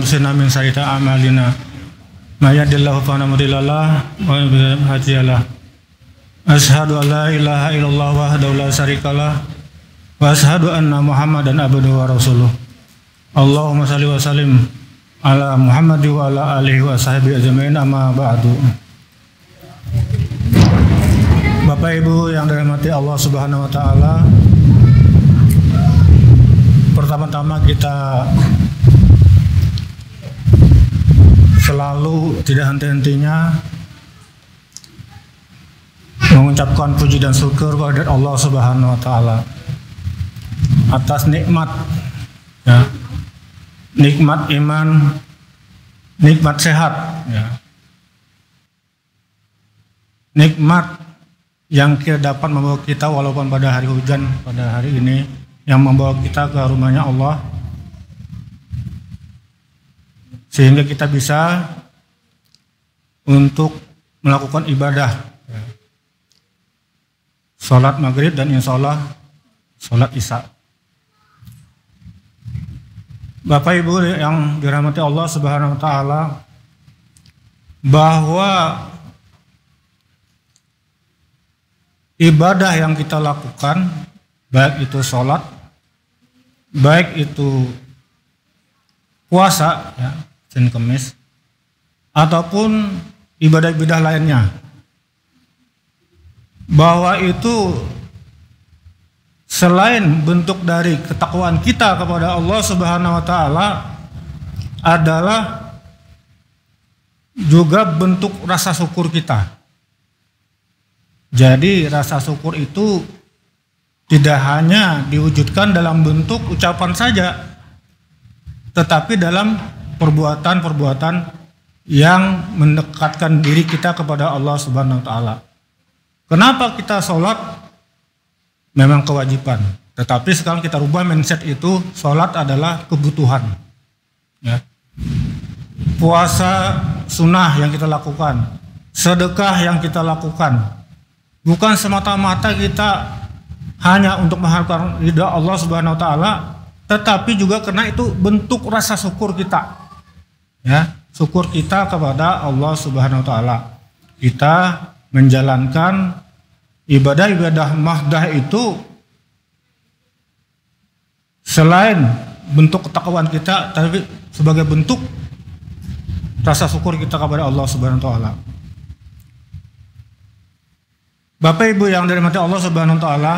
anfusina min sayyi'ati a'malina may yahdihillahu fala mudilla lahu wa may yudlil fala hadiya lahu. Asyhadu an la ilaha illallah wahdahu la syarikalah wa asyhadu anna Muhammadan abduhu wa rasuluh. Allahumma shalli wa sallim ala Muhammad wa ala alihi wa sahbihi ajmain, amma ba'du. Bapak Ibu yang dirahmati Allah Subhanahu wa taala, pertama-tama kita selalu tidak henti-hentinya mengucapkan puji dan syukur kepada Allah Subhanahu wa taala atas nikmat, ya, nikmat iman, nikmat sehat, ya, nikmat yang kita dapat membawa kita walaupun pada hari hujan pada hari ini, yang membawa kita ke rumahnya Allah sehingga kita bisa untuk melakukan ibadah, ya, sholat maghrib dan insya Allah sholat isya. Bapak Ibu yang dirahmati Allah Subhanahu wa taala, bahwa ibadah yang kita lakukan, baik itu sholat, baik itu puasa, ya, Senin Kemis, ataupun ibadah-ibadah lainnya, bahwa itu selain bentuk dari ketakwaan kita kepada Allah Subhanahu wa taala, adalah juga bentuk rasa syukur kita. Jadi rasa syukur itu tidak hanya diwujudkan dalam bentuk ucapan saja, tetapi dalam perbuatan-perbuatan yang mendekatkan diri kita kepada Allah Subhanahu wa taala. Kenapa kita sholat? Memang kewajiban, tetapi sekarang kita rubah mindset itu, sholat adalah kebutuhan, ya. Puasa sunnah yang kita lakukan, sedekah yang kita lakukan, bukan semata-mata kita hanya untuk mengharapkan ridha Allah Subhanahu wa taala, tetapi juga karena itu bentuk rasa syukur kita, ya, syukur kita kepada Allah Subhanahu wa taala. Kita menjalankan ibadah-ibadah mahdah itu selain bentuk ketakwaan kita, tapi sebagai bentuk rasa syukur kita kepada Allah Subhanahu wa taala. Bapak Ibu yang dirahmati Allah Subhanahu wa taala,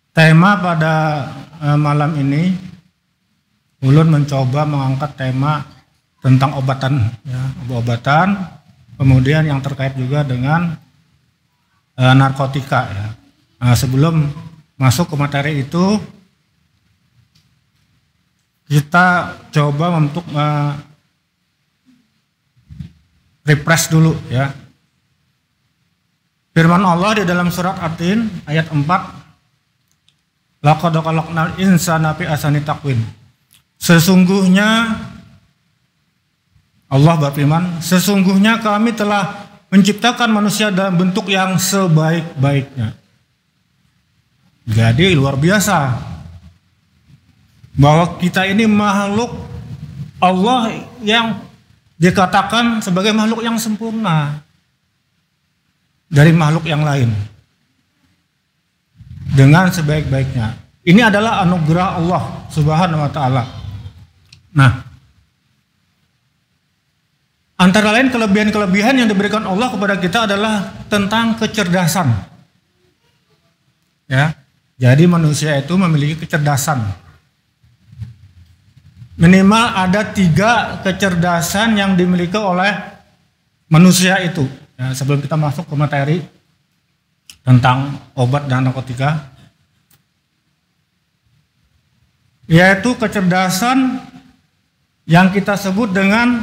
tema pada malam ini ulun mencoba mengangkat tema tentang obatan, ya, obatan, kemudian yang terkait juga dengan narkotika, ya. Sebelum masuk ke materi itu, kita coba untuk refresh dulu, ya. Firman Allah di dalam surat At-Tin ayat 4, laqad khalaqnal insana fi ahsani taqwim. Sesungguhnya Allah berfirman, sesungguhnya kami telah menciptakan manusia dalam bentuk yang sebaik-baiknya. Jadi luar biasa bahwa kita ini makhluk Allah yang dikatakan sebagai makhluk yang sempurna dari makhluk yang lain dengan sebaik-baiknya. Ini adalah anugerah Allah Subhanahu wa taala. Nah, antara lain kelebihan-kelebihan yang diberikan Allah kepada kita adalah tentang kecerdasan, ya. Jadi manusia itu memiliki kecerdasan. Minimal ada 3 kecerdasan yang dimiliki oleh manusia itu. Ya, sebelum kita masuk ke materi tentang obat dan narkotika, yaitu kecerdasan yang kita sebut dengan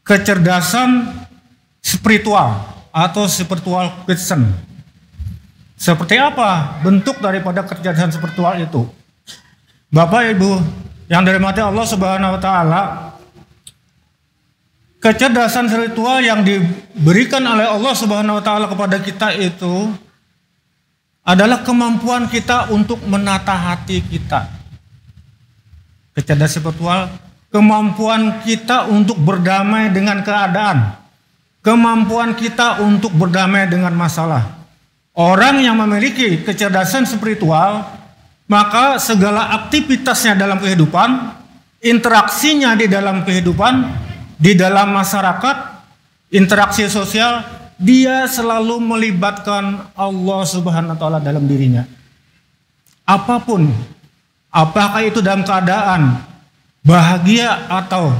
kecerdasan spiritual atau spiritual person. Seperti apa bentuk daripada kecerdasan spiritual itu? Bapak Ibu yang dirahmati Allah Subhanahu wa taala, kecerdasan spiritual yang diberikan oleh Allah Subhanahu wa taala kepada kita itu adalah kemampuan kita untuk menata hati kita. Kecerdasan spiritual kemampuan kita untuk berdamai dengan keadaan, kemampuan kita untuk berdamai dengan masalah. Orang yang memiliki kecerdasan spiritual, maka segala aktivitasnya dalam kehidupan, interaksinya di dalam kehidupan, di dalam masyarakat, interaksi sosial, dia selalu melibatkan Allah Subhanahu wa taala dalam dirinya. Apapun, apakah itu dalam keadaan bahagia atau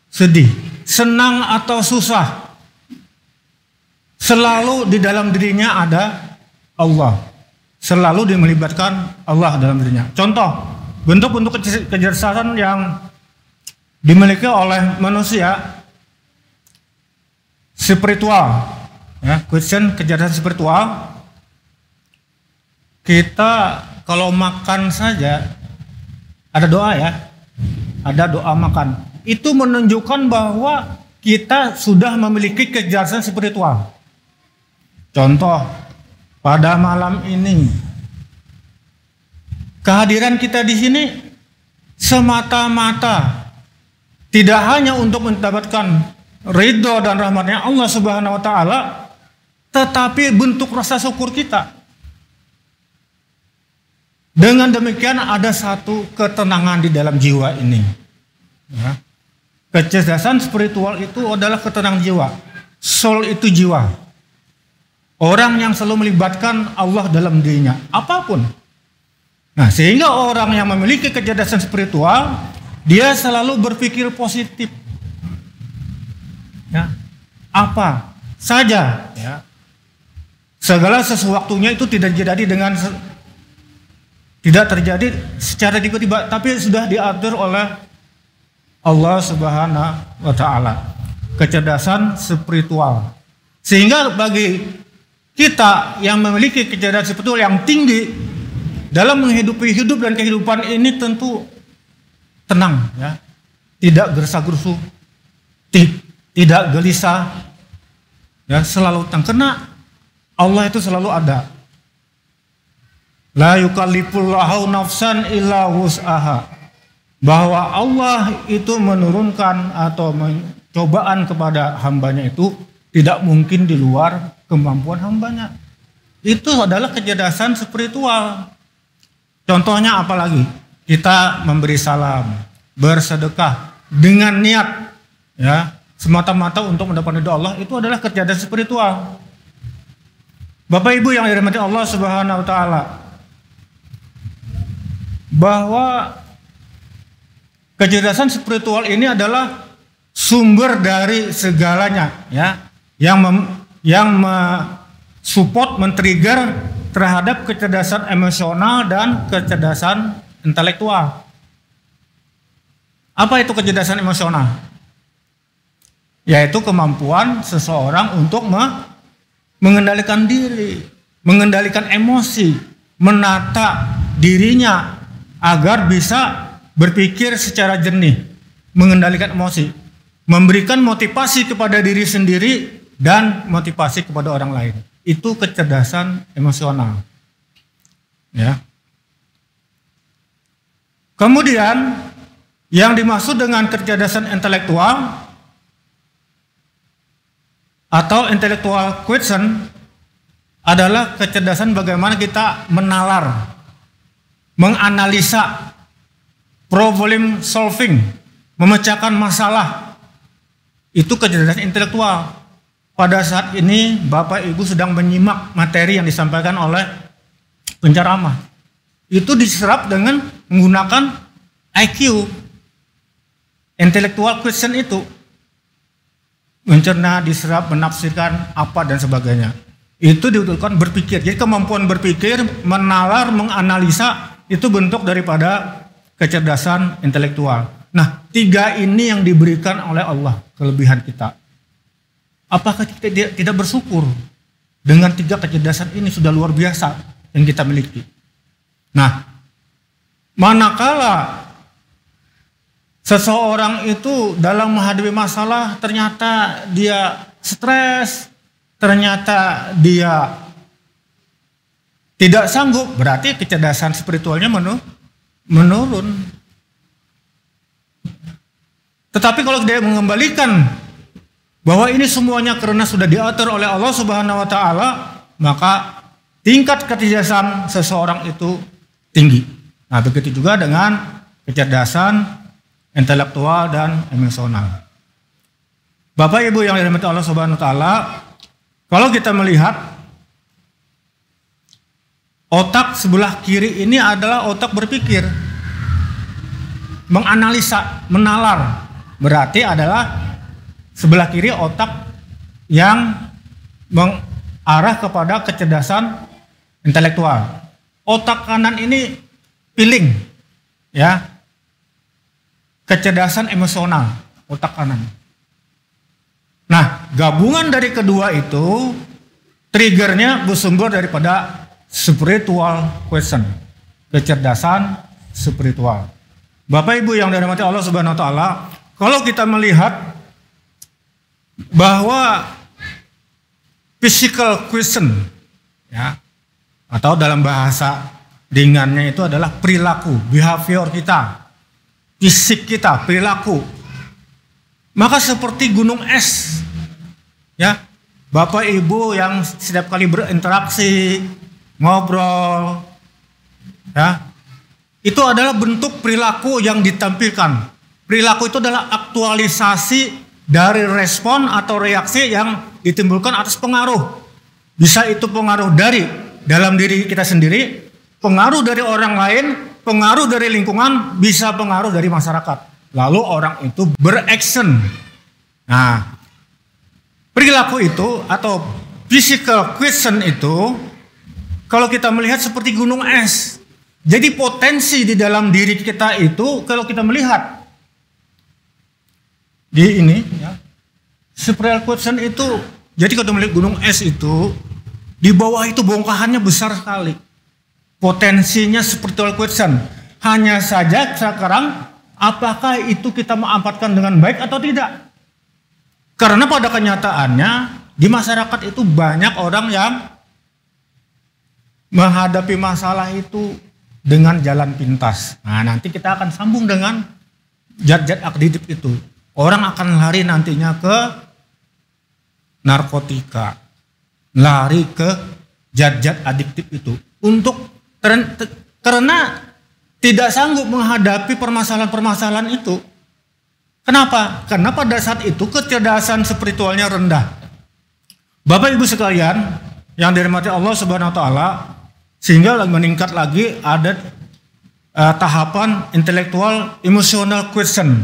sedih, senang atau susah, selalu di dalam dirinya ada Allah. Selalu melibatkan Allah dalam dirinya. Contoh, bentuk-bentuk kecerdasan yang dimiliki oleh manusia spiritual, ya, kecerdasan spiritual. Kita kalau makan saja ada doa, ya, ada doa makan. Itu menunjukkan bahwa kita sudah memiliki kecerdasan spiritual. Contoh, pada malam ini kehadiran kita di sini semata-mata tidak hanya untuk mendapatkan ridho dan rahmatnya Allah Subhanahu wa taala, tetapi bentuk rasa syukur kita. Dengan demikian ada satu ketenangan di dalam jiwa ini. Ya. Kecerdasan spiritual itu adalah ketenangan jiwa. Soul itu jiwa. Orang yang selalu melibatkan Allah dalam dirinya, apapun. Nah, sehingga orang yang memiliki kecerdasan spiritual, dia selalu berpikir positif. Ya, apa saja, ya. Segala sesuatunya itu tidak terjadi secara tiba-tiba, tapi sudah diatur oleh Allah Subhanahu wa taala. Kecerdasan spiritual. Sehingga bagi kita yang memiliki kecerdasan spiritual yang tinggi dalam menghidupi hidup dan kehidupan ini tentu tenang, ya. Tidak gersa-gersu, tidak gelisah, ya, selalu tenang karena Allah itu selalu ada. La yukallifullahu nafsan illa wus'aha. Bahwa Allah itu menurunkan atau cobaan kepada hambanya itu tidak mungkin di luar kemampuan hambanya. Itu adalah kecerdasan spiritual. Contohnya apalagi? Kita memberi salam, bersedekah dengan niat, ya, semata-mata untuk mendapatkan ridho Allah, itu adalah kecerdasan spiritual. Bapak Ibu yang dirahmati Allah Subhanahu wa taala, bahwa kecerdasan spiritual ini adalah sumber dari segalanya, ya, yang support, men-trigger terhadap kecerdasan emosional dan kecerdasan intelektual. Apa itu kecerdasan emosional? Yaitu kemampuan seseorang untuk mengendalikan diri, mengendalikan emosi, menata dirinya agar bisa berpikir secara jernih, mengendalikan emosi, memberikan motivasi kepada diri sendiri dan motivasi kepada orang lain. Itu kecerdasan emosional. Ya. Kemudian yang dimaksud dengan kecerdasan intelektual atau intellectual quotient adalah kecerdasan bagaimana kita menalar, menganalisa, problem solving, memecahkan masalah. Itu kecerdasan intelektual. Pada saat ini Bapak Ibu sedang menyimak materi yang disampaikan oleh penceramah. Itu diserap dengan menggunakan IQ, intellectual quotient itu. Mencerna, diserap, menafsirkan apa dan sebagainya. Itu dibutuhkan berpikir. Jadi kemampuan berpikir, menalar, menganalisa itu bentuk daripada kecerdasan intelektual. Nah, tiga ini yang diberikan oleh Allah, kelebihan kita. Apakah kita tidak bersyukur dengan tiga kecerdasan ini? Sudah luar biasa yang kita miliki. Nah, manakala seseorang itu dalam menghadapi masalah ternyata dia stres, ternyata dia tidak sanggup, berarti kecerdasan spiritualnya menurun. Tetapi kalau dia mengembalikan bahwa ini semuanya karena sudah diatur oleh Allah Subhanahu wa taala, maka tingkat kecerdasan seseorang itu tinggi. Nah, begitu juga dengan kecerdasan intelektual dan emosional. Bapak Ibu yang dirahmati Allah Subhanahu wa taala, kalau kita melihat otak sebelah kiri ini adalah otak berpikir, menganalisa, menalar. Berarti adalah sebelah kiri otak yang mengarah kepada kecerdasan intelektual. Otak kanan ini feeling, ya, kecerdasan emosional, otak kanan. Nah, gabungan dari kedua itu triggernya bersumber daripada spiritual question, kecerdasan spiritual. Bapak Ibu yang dirahmati Allah Subhanahu wa taala, kalau kita melihat bahwa physical question, ya, atau dalam bahasa ringannya itu adalah perilaku, behavior kita, fisik kita, perilaku. Maka seperti gunung es, ya, Bapak Ibu yang setiap kali berinteraksi, ngobrol, ya, itu adalah bentuk perilaku yang ditampilkan. Perilaku itu adalah aktualisasi dari respon atau reaksi yang ditimbulkan atas pengaruh. Bisa itu pengaruh dari dalam diri kita sendiri, pengaruh dari orang lain, pengaruh dari lingkungan, bisa pengaruh dari masyarakat. Lalu orang itu beraction. Nah, perilaku itu atau physical question itu kalau kita melihat seperti gunung es. Jadi potensi di dalam diri kita itu kalau kita melihat di ini, ya, spiritual question itu, jadi kalau melihat gunung es itu di bawah itu bongkahannya besar sekali. Potensinya spiritual question. Hanya saja sekarang apakah itu kita manfaatkan dengan baik atau tidak? Karena pada kenyataannya di masyarakat itu banyak orang yang menghadapi masalah itu dengan jalan pintas. Nah, nanti kita akan sambung dengan zat-zat adiktif itu. Orang akan lari nantinya ke narkotika, lari ke zat-zat adiktif itu untuk karena tidak sanggup menghadapi permasalahan-permasalahan itu. Kenapa? Karena pada saat itu kecerdasan spiritualnya rendah. Bapak Ibu sekalian yang dirahmati Allah Subhanahu wa taala, sehingga meningkat lagi ada tahapan intelektual emotional question,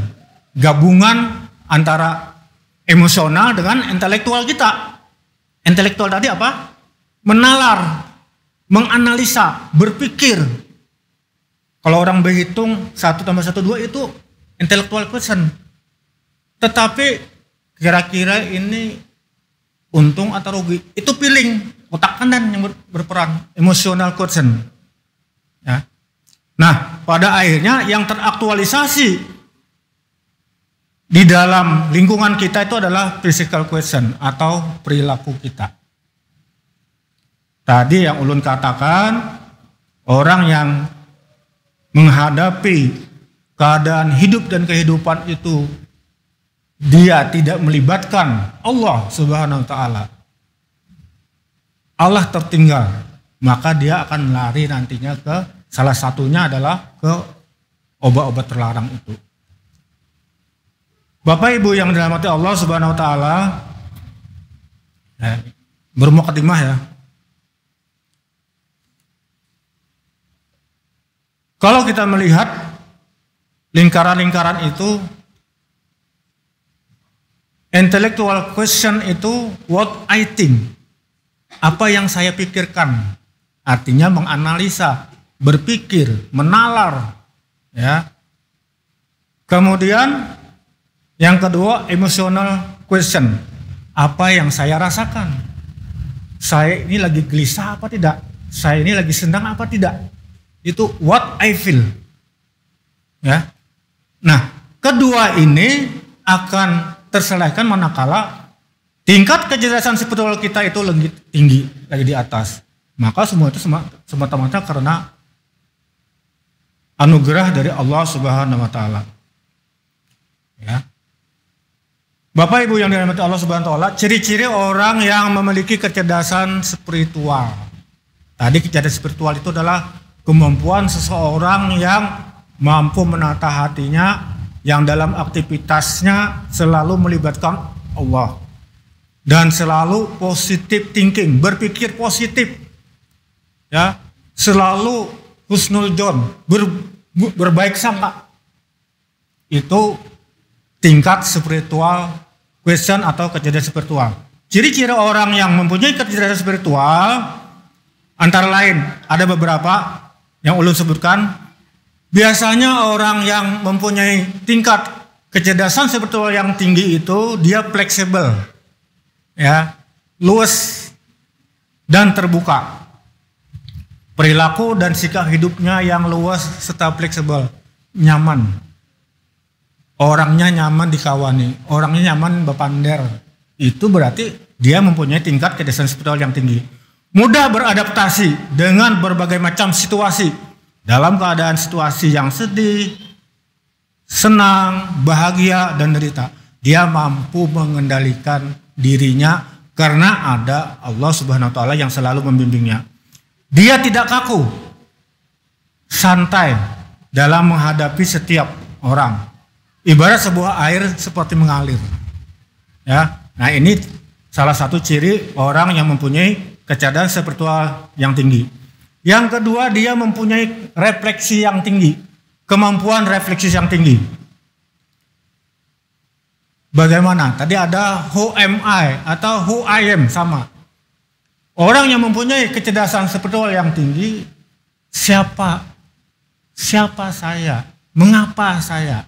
gabungan antara emosional dengan intelektual kita. Intelektual tadi apa? Menalar, menganalisa, berpikir. Kalau orang berhitung 1 tambah 1 2 itu intellectual question. Tetapi kira-kira ini untung atau rugi? Itu feeling, otak kanan yang berperan, emotional question. Ya. Nah, pada akhirnya yang teraktualisasi di dalam lingkungan kita itu adalah physical question atau perilaku kita. Tadi yang ulun katakan, orang yang menghadapi keadaan hidup dan kehidupan itu dia tidak melibatkan Allah Subhanahu wa taala, Allah tertinggal, maka dia akan lari nantinya ke salah satunya adalah ke obat-obat terlarang itu. Bapak Ibu yang dirahmati Allah Subhanahu wa taala, bermukadimah ya. Kalau kita melihat lingkaran-lingkaran itu, intellectual question itu what I think, apa yang saya pikirkan, artinya menganalisa, berpikir, menalar, ya. Kemudian yang kedua emotional question, apa yang saya rasakan, saya ini lagi gelisah apa tidak, saya ini lagi senang apa tidak. Itu what I feel. Ya. Nah, kedua ini akan terselesaikan manakala tingkat kecerdasan spiritual kita itu lebih tinggi, lagi di atas. Maka semua itu semata-mata karena anugerah dari Allah Subhanahu wa taala. Ya. Bapak Ibu yang dirahmati Allah Subhanahu wa taala, ciri-ciri orang yang memiliki kecerdasan spiritual. Tadi kecerdasan spiritual itu adalah kemampuan seseorang yang mampu menata hatinya, yang dalam aktivitasnya selalu melibatkan Allah dan selalu positive thinking, berpikir positif, ya, selalu husnuzon, berbaik sangka. Itu tingkat spiritual question atau kecerdasan spiritual. Ciri-ciri orang yang mempunyai kecerdasan spiritual antara lain ada beberapa yang ulun sebutkan. Biasanya orang yang mempunyai tingkat kecerdasan spiritual yang tinggi itu dia fleksibel, ya, luas dan terbuka. Perilaku dan sikap hidupnya yang luas serta fleksibel, nyaman. Orangnya nyaman dikawani, orangnya nyaman bepander. Itu berarti dia mempunyai tingkat kecerdasan spiritual yang tinggi. Mudah beradaptasi dengan berbagai macam situasi. Dalam keadaan situasi yang sedih, senang, bahagia, dan derita, dia mampu mengendalikan dirinya karena ada Allah Subhanahu wa taala yang selalu membimbingnya. Dia tidak kaku, santai dalam menghadapi setiap orang. Ibarat sebuah air seperti mengalir. Ya, nah ini salah satu ciri orang yang mempunyai kecerdasan spiritual yang tinggi. Yang kedua, dia mempunyai refleksi yang tinggi, kemampuan refleksi yang tinggi. Bagaimana? Tadi ada who am I atau who I am, sama. Orang yang mempunyai kecerdasan spiritual yang tinggi, siapa saya? Mengapa saya?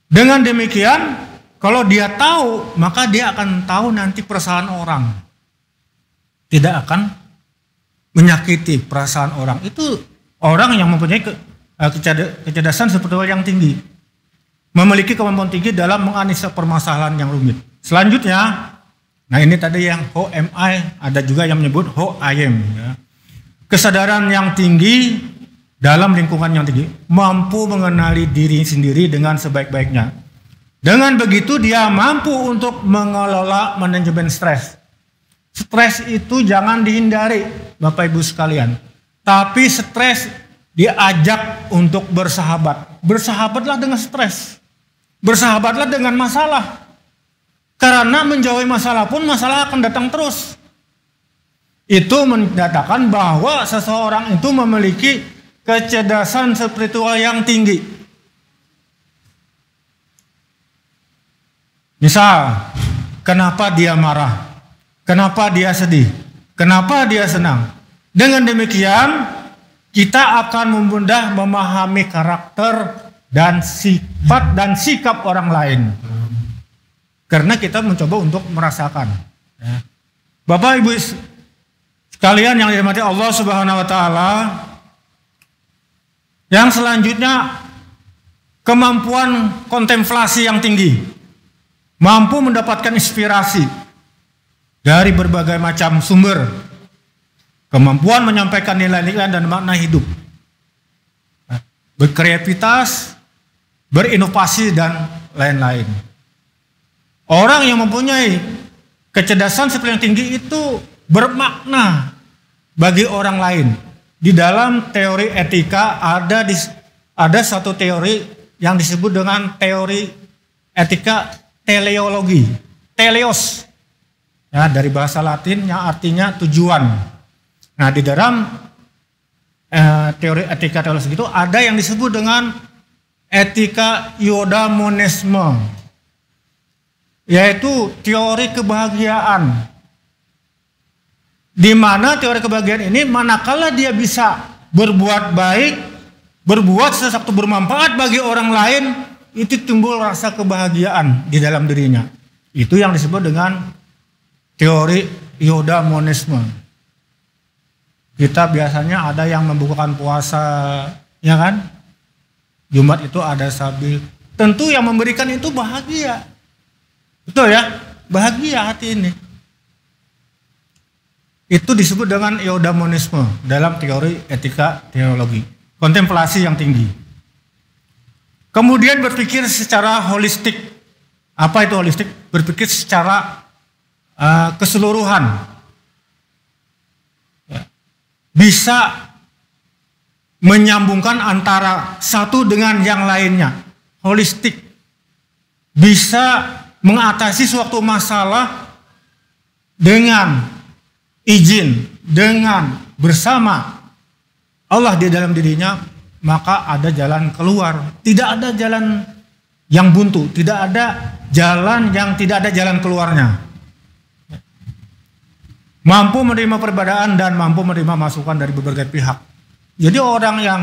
Dengan demikian, kalau dia tahu, maka dia akan tahu nanti perasaan orang. Tidak akan menyakiti perasaan orang. Itu orang yang mempunyai kecerdasan spiritual yang tinggi. Memiliki kemampuan tinggi dalam menganalisa permasalahan yang rumit. Selanjutnya, nah ini tadi yang who am I, ada juga yang menyebut who I am. Ya. Kesadaran yang tinggi dalam lingkungan yang tinggi, mampu mengenali diri sendiri dengan sebaik-baiknya. Dengan begitu dia mampu untuk mengelola manajemen stres. Stres itu jangan dihindari, Bapak Ibu sekalian. Tapi stres diajak untuk bersahabat. Bersahabatlah dengan stres. Bersahabatlah dengan masalah. Karena menjauhi masalah pun masalah akan datang terus. Itu mendatangkan bahwa seseorang itu memiliki kecerdasan spiritual yang tinggi. Misal, kenapa dia marah? Kenapa dia sedih? Kenapa dia senang? Dengan demikian, kita akan mudah memahami karakter dan sifat dan sikap orang lain. Karena kita mencoba untuk merasakan. Bapak Ibu sekalian yang dirahmati Allah Subhanahu wa taala, yang selanjutnya kemampuan kontemplasi yang tinggi, mampu mendapatkan inspirasi dari berbagai macam sumber, kemampuan menyampaikan nilai-nilai dan makna hidup, berkreativitas, berinovasi dan lain-lain. Orang yang mempunyai kecerdasan spiritual yang tinggi itu bermakna bagi orang lain. Di dalam teori etika ada satu teori yang disebut dengan teori etika teleologi. Teleos, ya, dari bahasa Latin yang artinya tujuan. Nah, di dalam teori etika teleologi itu ada yang disebut dengan etika eudaimonisme, yaitu teori kebahagiaan. Di mana teori kebahagiaan ini manakala dia bisa berbuat baik, berbuat sesuatu bermanfaat bagi orang lain, itu timbul rasa kebahagiaan di dalam dirinya. Itu yang disebut dengan teori eudaimonisme. Kita biasanya ada yang membukakan puasa, ya kan? Jumat itu ada sabil. Tentu yang memberikan itu bahagia. Betul ya? Bahagia hati ini. Itu disebut dengan eudaimonisme dalam teori etika teologi. Kontemplasi yang tinggi. Kemudian berpikir secara holistik. Apa itu holistik? Berpikir secara keseluruhan. Ya. Bisa menyambungkan antara satu dengan yang lainnya. Holistik. Bisa mengatasi suatu masalah dengan izin, dengan bersama Allah di dalam dirinya, maka ada jalan keluar. Tidak ada jalan yang buntu, tidak ada jalan yang tidak ada jalan keluarnya. Mampu menerima perbedaan dan mampu menerima masukan dari berbagai pihak. Jadi orang yang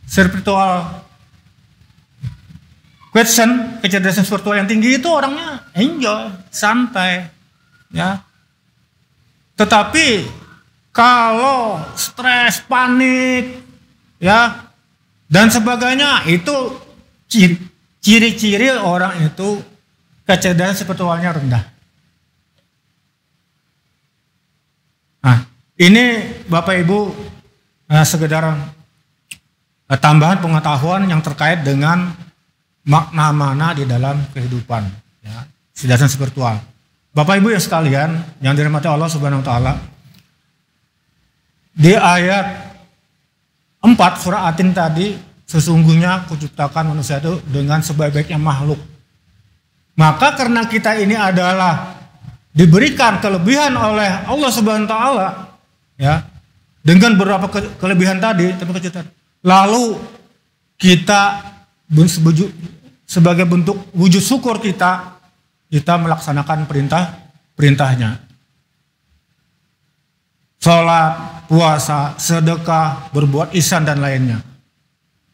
spiritual question, kecerdasan spiritual yang tinggi itu orangnya enjoy, santai, ya. Tetapi kalau stres, panik, ya, dan sebagainya, itu ciri-ciri orang itu kecerdasan spiritualnya rendah. Nah, ini Bapak Ibu sekedar tambahan pengetahuan yang terkait dengan makna-makna di dalam kehidupan, ya, kecerdasan spiritual. Bapak Ibu yang sekalian yang dirahmati Allah Subhanahu wa taala, di ayat 4 surah Atin tadi, sesungguhnya kuciptakan manusia itu dengan sebaik-baiknya makhluk. Maka karena kita ini adalah diberikan kelebihan oleh Allah Subhanahu wa taala, ya, dengan beberapa kelebihan tadi, lalu kita sebagai bentuk wujud syukur kita melaksanakan perintahnya. Sholat, puasa, sedekah, berbuat ihsan dan lainnya.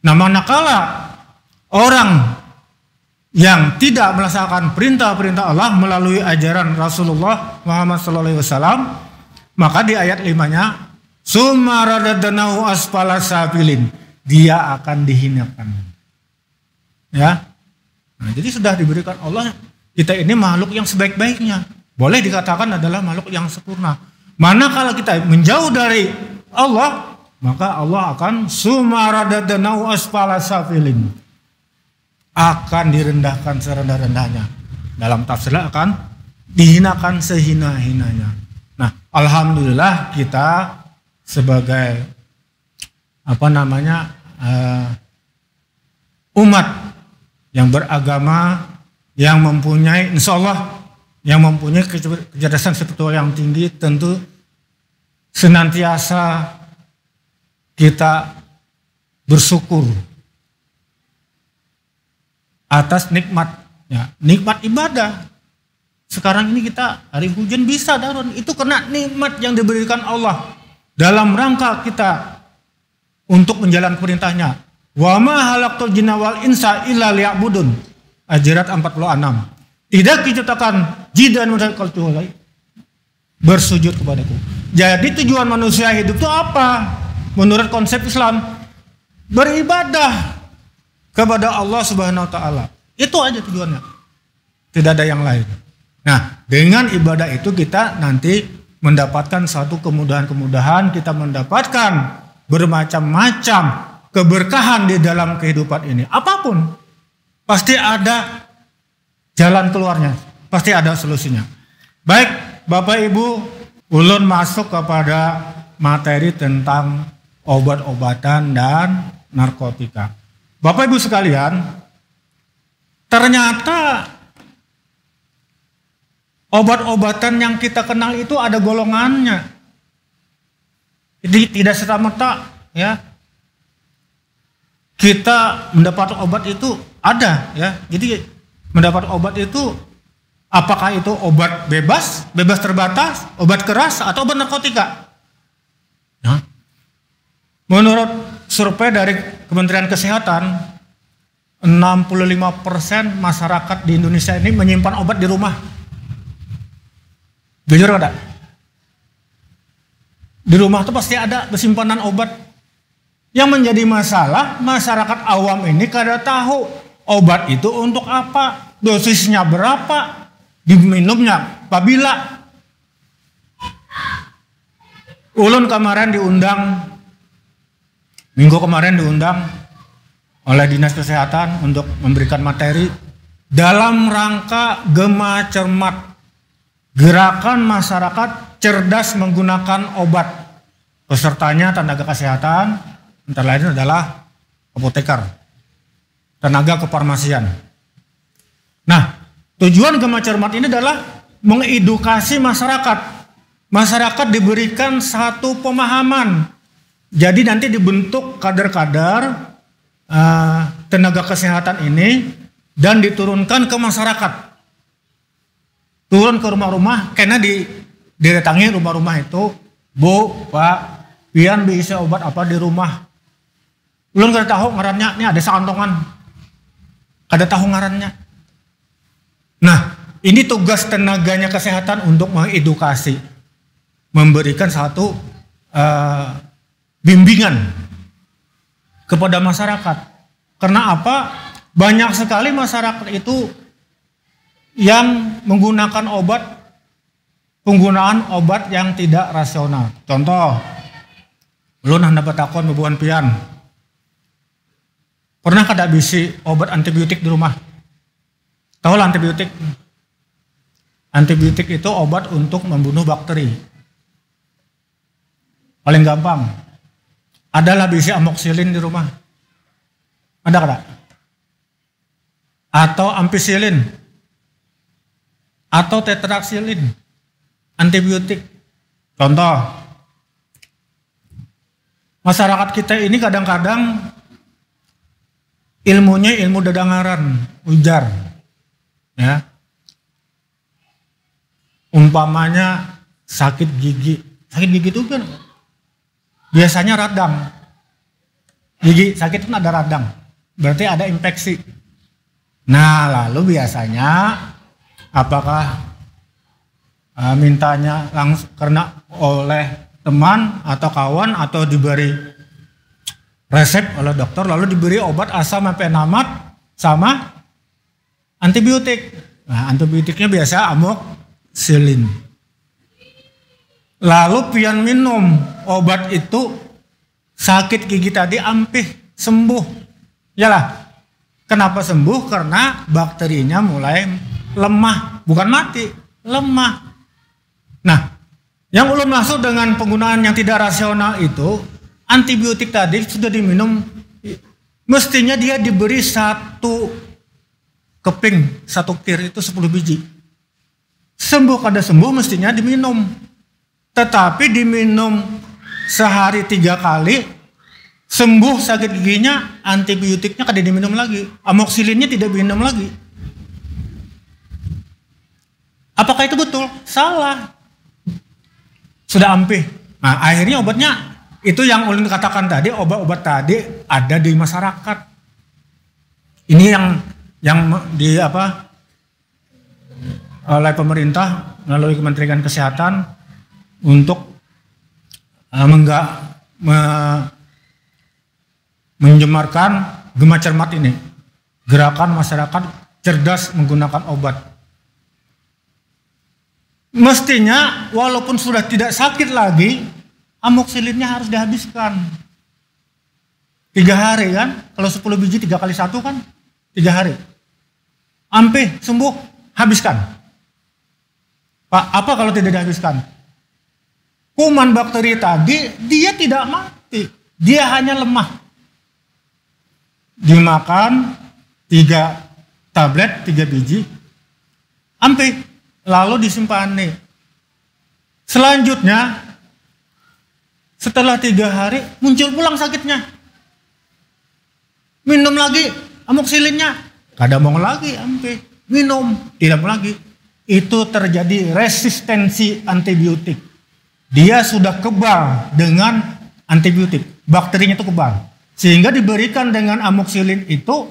Nah, manakala orang yang tidak melaksanakan perintah-perintah Allah melalui ajaran Rasulullah Muhammad SAW, maka di ayat 5-nya, summa radadnahu asfala safilin, dia akan dihinakan. Ya, nah, jadi sudah diberikan Allah, kita ini makhluk yang sebaik-baiknya, boleh dikatakan adalah makhluk yang sempurna. Manakala kita menjauh dari Allah, maka Allah akan sumaradadnau asfala safilin, akan direndahkan serendah-rendahnya. Dalam tafsir akan dihinakan sehina-hinanya. Nah, alhamdulillah kita sebagai umat yang beragama, yang mempunyai, insya Allah, yang mempunyai kecerdasan spiritual yang tinggi, tentu senantiasa kita bersyukur atas nikmat, ya, nikmat ibadah. Sekarang ini kita hari hujan bisa darun, itu karena nikmat yang diberikan Allah dalam rangka kita untuk menjalankan perintahnya. Wa ma halaqtul jinna wal insa illa liya'budun. Ayat 46. Tidak diciptakan jin dan manusia kecuali bersujud kepadaku. Jadi tujuan manusia hidup itu apa? Menurut konsep Islam, beribadah kepada Allah Subhanahu wa taala. Itu aja tujuannya. Tidak ada yang lain. Nah, dengan ibadah itu kita nanti mendapatkan satu kemudahan-kemudahan, kita mendapatkan bermacam-macam keberkahan di dalam kehidupan ini. Apapun pasti ada jalan keluarnya, pasti ada solusinya. Baik, Bapak Ibu, ulun masuk kepada materi tentang obat-obatan dan narkotika. Bapak Ibu sekalian, ternyata obat-obatan yang kita kenal itu ada golongannya. Jadi tidak serta-merta, ya, kita mendapat obat itu ada, ya. Jadi mendapat obat itu, apakah itu obat bebas terbatas, obat keras, atau obat narkotika? Ya. Menurut survei dari Kementerian Kesehatan, 65% masyarakat di Indonesia ini menyimpan obat di rumah. Jujur ada? Di rumah itu pasti ada bersimpanan obat. Yang menjadi masalah, masyarakat awam ini kada tahu obat itu untuk apa, dosisnya berapa, diminumnya apabila. Ulun kemarin diundang, minggu kemarin diundang oleh Dinas Kesehatan untuk memberikan materi dalam rangka Gema Cermat, gerakan masyarakat cerdas menggunakan obat. Pesertanya tenaga kesehatan, antara lain adalah apoteker, tenaga kefarmasian. Nah, tujuan Gema Cermat ini adalah mengedukasi masyarakat. Masyarakat diberikan satu pemahaman. Jadi nanti dibentuk kader-kader tenaga kesehatan ini dan diturunkan ke masyarakat. Turun ke rumah-rumah, karena didatangi rumah-rumah itu, Bu, Pak, pian bisa obat apa di rumah? Belum kada tahu ngarannya, ini ada sekantongan. Kada tahu ngarannya. Nah, ini tugas tenaganya kesehatan untuk mengedukasi, memberikan satu bimbingan kepada masyarakat. Karena apa? Banyak sekali masyarakat itu yang menggunakan penggunaan obat yang tidak rasional. Contoh, lu nah dapat takon bebuan pian. Pernah kada bisi obat antibiotik di rumah? Tahu lah antibiotik? Antibiotik itu obat untuk membunuh bakteri. Paling gampang. Adalah bisi amoxicillin di rumah. Ada kada? Atau ampicillin? Atau tetraxilin? Antibiotik. Contoh. Masyarakat kita ini kadang-kadang ilmunya ilmu dadangaran, ujar. Ya. Umpamanya sakit gigi. Sakit gigi itu kan biasanya radang. Gigi sakit kan ada radang. Berarti ada infeksi. Nah, lalu biasanya apakah mintanya langsung karena oleh teman atau kawan atau diberi resep oleh dokter, lalu diberi obat asam penamat sama antibiotik. Nah, antibiotiknya biasa amoxicillin. Lalu pian minum obat itu, sakit gigi tadi ampih sembuh. Yalah. Kenapa sembuh? Karena bakterinya mulai lemah, bukan mati, lemah. Nah, yang ulun maksud dengan penggunaan yang tidak rasional itu, antibiotik tadi sudah diminum, mestinya dia diberi satu keping, satu kir itu 10 biji. Sembuh kada sembuh mestinya diminum. Tetapi diminum sehari 3 kali, sembuh sakit giginya, antibiotiknya kada diminum lagi, amoxicillinnya tidak diminum lagi. Apakah itu betul? Salah. Sudah ampih. Nah, akhirnya obatnya itu yang ulun katakan tadi, obat-obat tadi ada di masyarakat. Ini yang di apa oleh pemerintah melalui Kementerian Kesehatan untuk menjemarkan Gema Cermat ini, gerakan masyarakat cerdas menggunakan obat. Mestinya walaupun sudah tidak sakit lagi, amoxicillinnya harus dihabiskan 3 hari kan, kalau 10 biji 3 kali 1 kan 3 hari, ampih sembuh, habiskan. Pak, apa kalau tidak dihabiskan? Kuman bakteri tadi dia tidak mati, dia hanya lemah. Dimakan 3 tablet, 3 biji, ampih, lalu disimpan nih. Selanjutnya, setelah 3 hari muncul pulang sakitnya. Minum lagi amoxicillinnya, kada mau lagi, ampih, minum, tidak mau lagi. Itu terjadi resistensi antibiotik. Dia sudah kebal dengan antibiotik, bakterinya itu kebal. Sehingga diberikan dengan amoxicillin itu,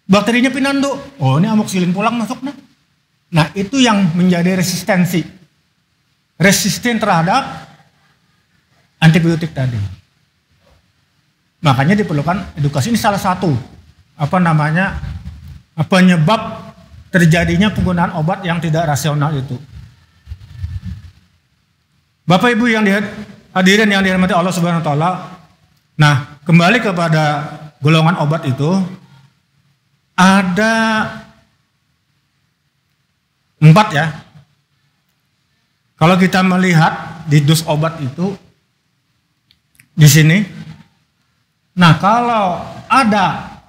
bakterinya pinanduk. Oh, ini amoxicillin pulang masuk nih. Nah, itu yang menjadi resistensi. Resisten terhadap antibiotik tadi. Makanya diperlukan edukasi. Ini salah satu penyebab terjadinya penggunaan obat yang tidak rasional itu. Bapak Ibu yang hadirin yang dirahmati Allah Subhanahu wa taala. Nah, kembali kepada golongan obat itu, ada 4 ya. Kalau kita melihat di dus obat itu di sini. Nah, kalau ada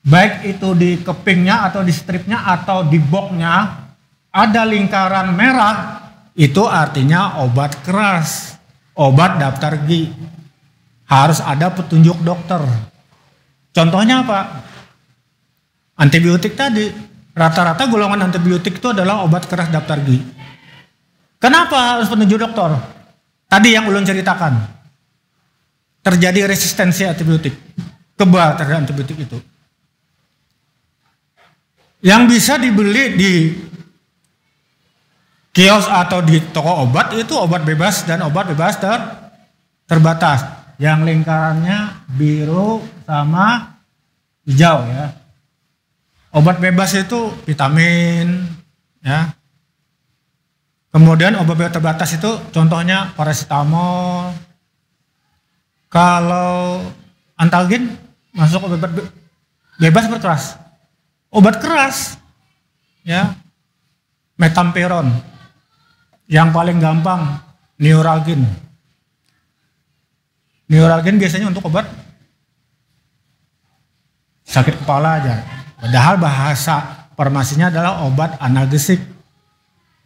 baik itu di kepingnya atau di stripnya atau di boxnya ada lingkaran merah, itu artinya obat keras, obat daftar G. Harus ada petunjuk dokter. Contohnya apa? Antibiotik tadi. Rata-rata golongan antibiotik itu adalah obat keras daftar G. Kenapa harus petunjuk dokter? Tadi yang ulun ceritakan. Terjadi resistensi antibiotik. Kebal terhadap antibiotik itu. Yang bisa dibeli di kios atau di toko obat itu obat bebas dan obat bebas terbatas. Yang lingkarannya biru sama hijau ya. Obat bebas itu vitamin ya. Kemudian obat bebas terbatas itu contohnya paracetamol. Kalau Antalgin masuk obat bebas berkeras. Obat keras ya. Metamperon. Yang paling gampang Neuralgin. Neuralgin biasanya untuk obat sakit kepala aja. Padahal bahasa farmasinya adalah obat analgesik.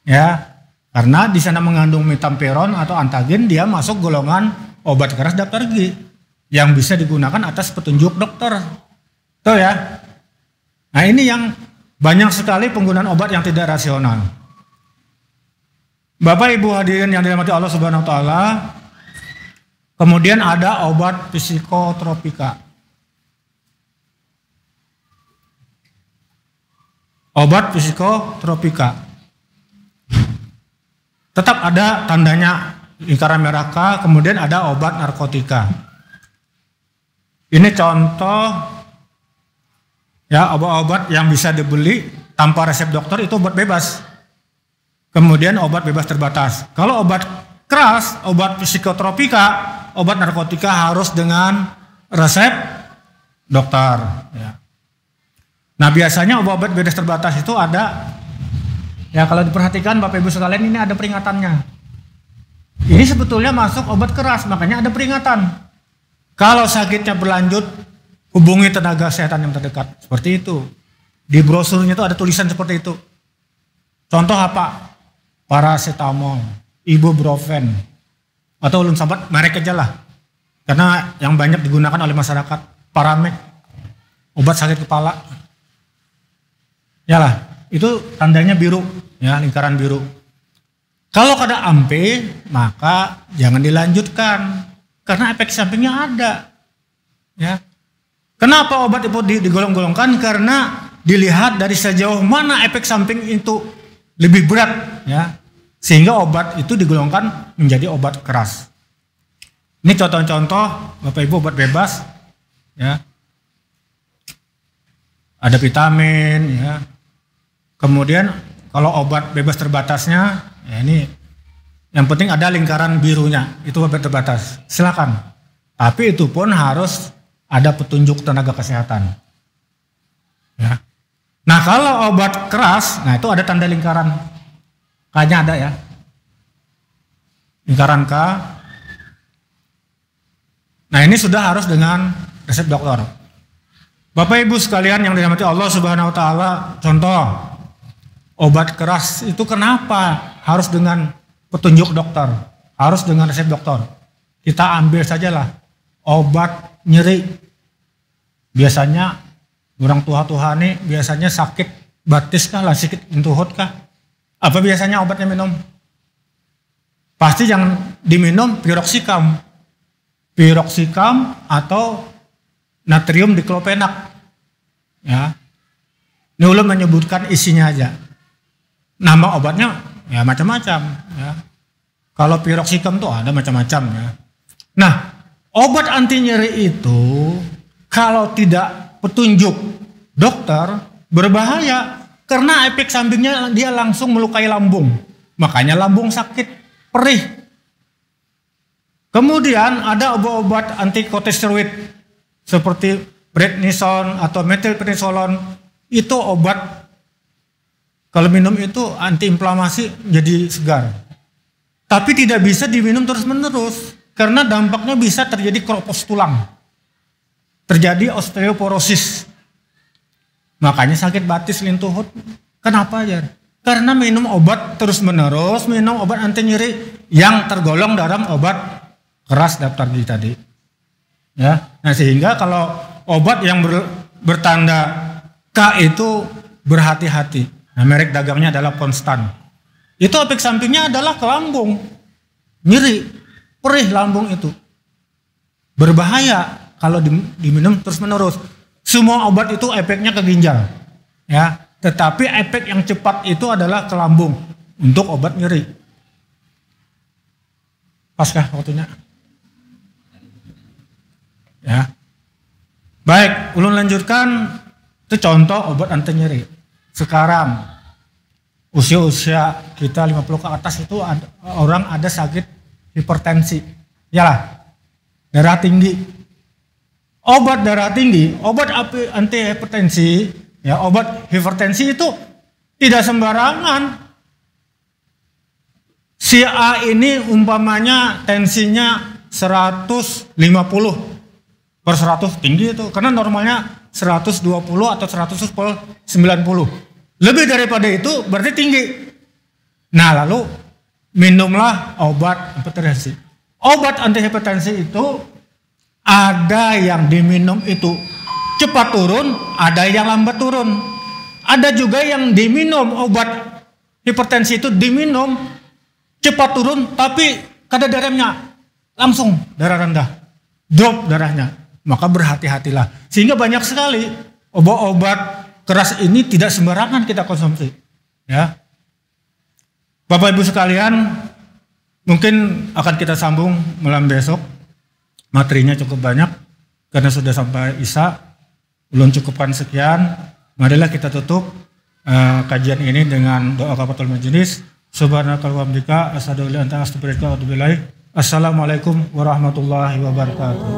Ya, karena di sana mengandung metamperon atau Antalgin, dia masuk golongan obat keras daftar G yang bisa digunakan atas petunjuk dokter. Tuh ya. Nah, ini yang banyak sekali penggunaan obat yang tidak rasional. Bapak Ibu hadirin yang dirahmati Allah Subhanahu wa taala, kemudian ada obat psikotropika. Obat psikotropika. Tetap ada tandanya lingkaran merah K, kemudian ada obat narkotika. Ini contoh ya, obat-obat yang bisa dibeli tanpa resep dokter itu obat bebas. Kemudian obat bebas terbatas. Kalau obat keras, obat psikotropika, obat narkotika harus dengan resep dokter. Ya. Nah, biasanya obat-obat bebas terbatas itu ada, ya kalau diperhatikan Bapak Ibu sekalian, ini ada peringatannya. Ini sebetulnya masuk obat keras, makanya ada peringatan. Kalau sakitnya berlanjut, hubungi tenaga kesehatan yang terdekat. Seperti itu. Di brosurnya itu ada tulisan seperti itu. Contoh apa? Paracetamol, ibuprofen, atau ulun sahabat merek aja lah. Karena yang banyak digunakan oleh masyarakat, Paramek, obat sakit kepala. Yalah, itu tandanya biru, ya, lingkaran biru. Kalau kada ampe, maka jangan dilanjutkan karena efek sampingnya ada. Ya. Kenapa obat itu digolong-golongkan? Karena dilihat dari sejauh mana efek samping itu lebih berat, ya. Sehingga obat itu digolongkan menjadi obat keras. Ini contoh-contoh Bapak Ibu obat bebas, ya. Ada vitamin, ya. Kemudian kalau obat bebas terbatasnya, ya ini yang penting ada lingkaran birunya, itu obat terbatas. Silakan. Tapi itu pun harus ada petunjuk tenaga kesehatan. Ya. Nah, kalau obat keras, nah itu ada tanda lingkaran. K-nya ada ya. Lingkaran K. Nah, ini sudah harus dengan resep dokter. Bapak Ibu sekalian yang dirahmati Allah Subhanahu wa taala, contoh obat keras itu kenapa harus dengan petunjuk dokter, harus dengan resep dokter. Kita ambil sajalah obat nyeri. Biasanya orang tua nih biasanya sakit batis kah, lah sakit intuhut kah? Apa biasanya obatnya minum? Pasti jangan diminum piroxicam. Piroxicam atau natrium diklopenak. Ya. Ini ulun menyebutkan isinya aja. Nama obatnya ya macam-macam, ya. Kalau piroxicam tuh ada macam-macam, ya. Nah, obat anti nyeri itu kalau tidak petunjuk dokter berbahaya karena efek sampingnya dia langsung melukai lambung. Makanya lambung sakit, perih. Kemudian ada obat-obat antikortikosteroid seperti prednisone atau metilprednisolon, itu obat Kalau minum itu antiinflamasi jadi segar. Tapi tidak bisa diminum terus-menerus karena dampaknya bisa terjadi keropos tulang. Terjadi osteoporosis. Makanya sakit batis lintuhut. Kenapa ya? Karena minum obat terus-menerus, minum obat anti nyeri yang tergolong dalam obat keras daftar gigi tadi. Ya. Nah, sehingga kalau obat yang bertanda K itu berhati-hati. Nah, merek dagangnya adalah Konstan. Itu efek sampingnya adalah ke lambung. Nyeri, perih lambung itu. Berbahaya kalau diminum terus-menerus. Semua obat itu efeknya ke ginjal. Ya, tetapi efek yang cepat itu adalah ke lambung untuk obat nyeri. Paskah waktunya? Ya. Baik, ulun lanjutkan. Itu contoh obat anti nyeri. Sekarang usia-usia kita 50 ke atas itu orang ada sakit hipertensi. Yalah, darah tinggi. Obat darah tinggi, obat anti hipertensi, ya obat hipertensi itu tidak sembarangan. Si A ini umpamanya tensinya 150 per 100 tinggi itu, karena normalnya 120 atau 190. Lebih daripada itu berarti tinggi. Nah, lalu minumlah obat hipertensi. Obat anti hipertensi itu ada yang diminum itu cepat turun, ada yang lambat turun. Ada juga yang diminum obat hipertensi itu diminum cepat turun, tapi kadar darahnya langsung darah rendah, drop darahnya. Maka berhati-hatilah. Sehingga banyak sekali obat-obat keras ini tidak sembarangan kita konsumsi. Ya, Bapak Ibu sekalian, mungkin akan kita sambung malam besok. Materinya cukup banyak karena sudah sampai Isya. Belum cukupkan sekian. Marilah kita tutup kajian ini dengan doa kafaratul majelis. Subhanakallahumma wa bihamdika asyhadu an la ilaha illa anta astaghfiruka wa atubu ilaik. Assalamualaikum warahmatullahi wabarakatuh.